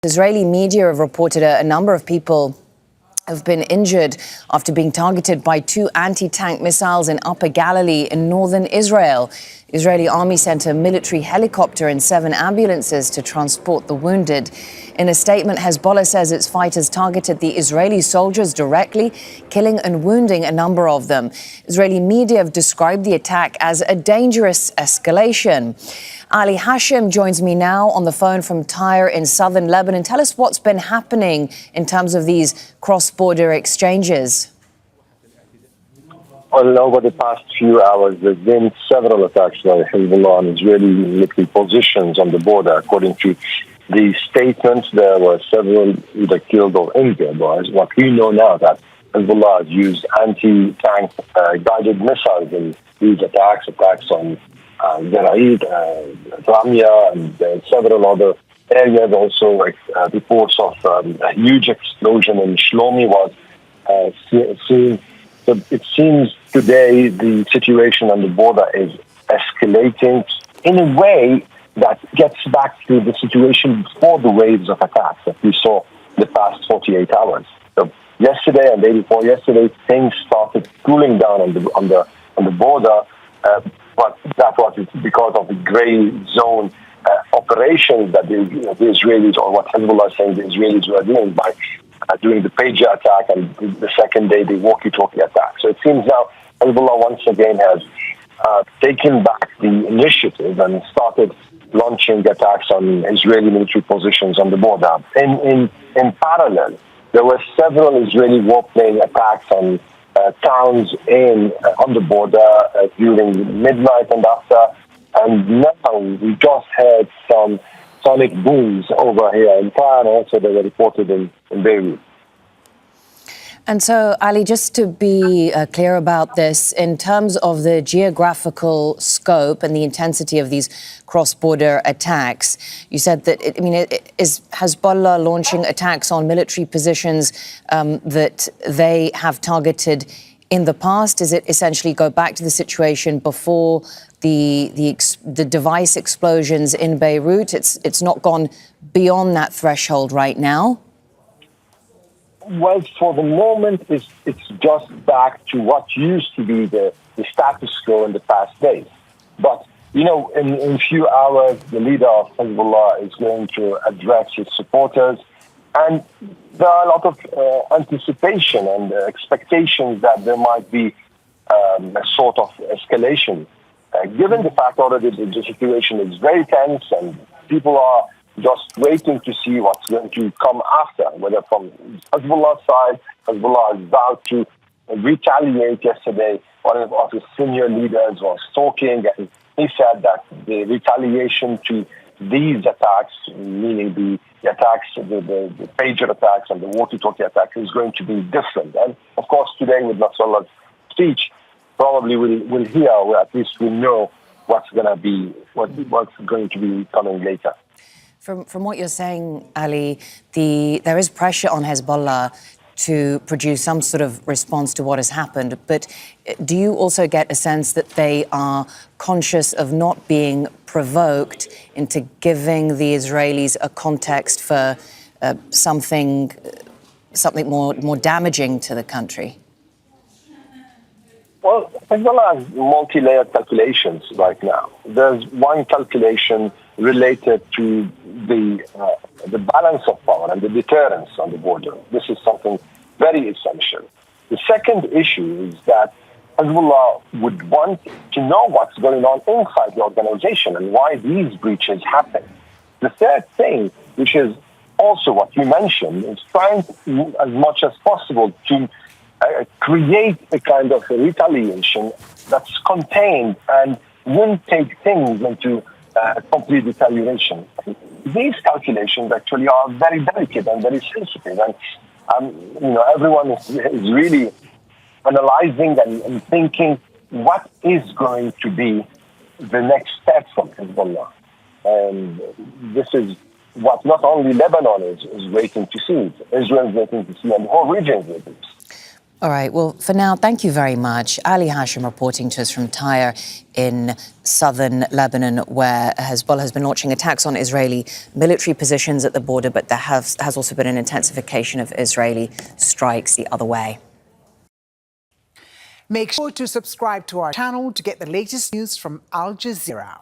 Israeli media have reported a number of people have been injured after being targeted by 2 anti-tank missiles in Upper Galilee in northern Israel. The Israeli army sent a military helicopter and 7 ambulances to transport the wounded. In a statement, Hezbollah says its fighters targeted the Israeli soldiers directly, killing and wounding a number of them. Israeli media have described the attack as a dangerous escalation. Ali Hashim joins me now on the phone from Tyre in southern Lebanon. Tell us what's been happening in terms of these cross-border exchanges. Well, over the past few hours, there's been several attacks by Hezbollah on Israeli military positions on the border. According to the statements, there were several either killed or injured. What we know now that Hezbollah has used anti-tank guided missiles in these attacks on Zeraid, Ramia, and several other areas. Also, like reports of a huge explosion in Shlomi was seen. So it seems today the situation on the border is escalating in a way that gets back to the situation before the waves of attacks that we saw the past 48 hours. So yesterday and the day before yesterday, things started cooling down on the border, but that was because of the gray zone operations that the Israelis, or what Hezbollah is saying the Israelis were doing by doing the pager attack, and the second day the walkie-talkie attack. So it seems now Hezbollah once again has taken back the initiative and started launching attacks on Israeli military positions on the border. In parallel, there were several Israeli warplane attacks on towns on the border during midnight and after. And now we just heard some sonic booms over here in Tyre, and also they were reported in Beirut. And so, Ali, just to be clear about this, in terms of the geographical scope and the intensity of these cross-border attacks, you said that, is Hezbollah launching attacks on military positions that they have targeted in the past? Does it essentially go back to the situation before the device explosions in Beirut? It's not gone beyond that threshold right now? Well, for the moment, it's just back to what used to be the status quo in the past days. But, in a few hours, the leader of Hezbollah is going to address his supporters. And there are a lot of anticipation and expectations that there might be a sort of escalation. Given the fact already that the situation is very tense and people are just waiting to see what's going to come after, whether from Hezbollah's side. Hezbollah is about to retaliate. Yesterday, one of his senior leaders was talking, and he said that the retaliation to these attacks, meaning the attacks, the pager attacks and the walkie-talkie attack, is going to be different. And of course, today with Nasrallah's speech, probably we'll hear, or at least we'll know what's going to be coming later. From what you're saying, Ali, there is pressure on Hezbollah to produce some sort of response to what has happened. But do you also get a sense that they are conscious of not being provoked into giving the Israelis a context for something more damaging to the country? Well, Hezbollah has multi-layered calculations right now. There's one calculation related to the balance of power and the deterrence on the border. This is something very essential. The second issue is that Hezbollah would want to know what's going on inside the organization and why these breaches happen. The third thing, which is also what you mentioned, is trying as much as possible to create a kind of a retaliation that's contained and won't take things into complete retaliation. These calculations actually are very delicate and very sensitive, and everyone is really analyzing and thinking what is going to be the next step from Hezbollah. And this is what not only Lebanon is waiting to see, Israel is waiting to see, and the whole region is waiting to see. All right. Well, for now, thank you very much. Ali Hashim reporting to us from Tyre in southern Lebanon, where Hezbollah has been launching attacks on Israeli military positions at the border, but there has also been an intensification of Israeli strikes the other way. Make sure to subscribe to our channel to get the latest news from Al Jazeera.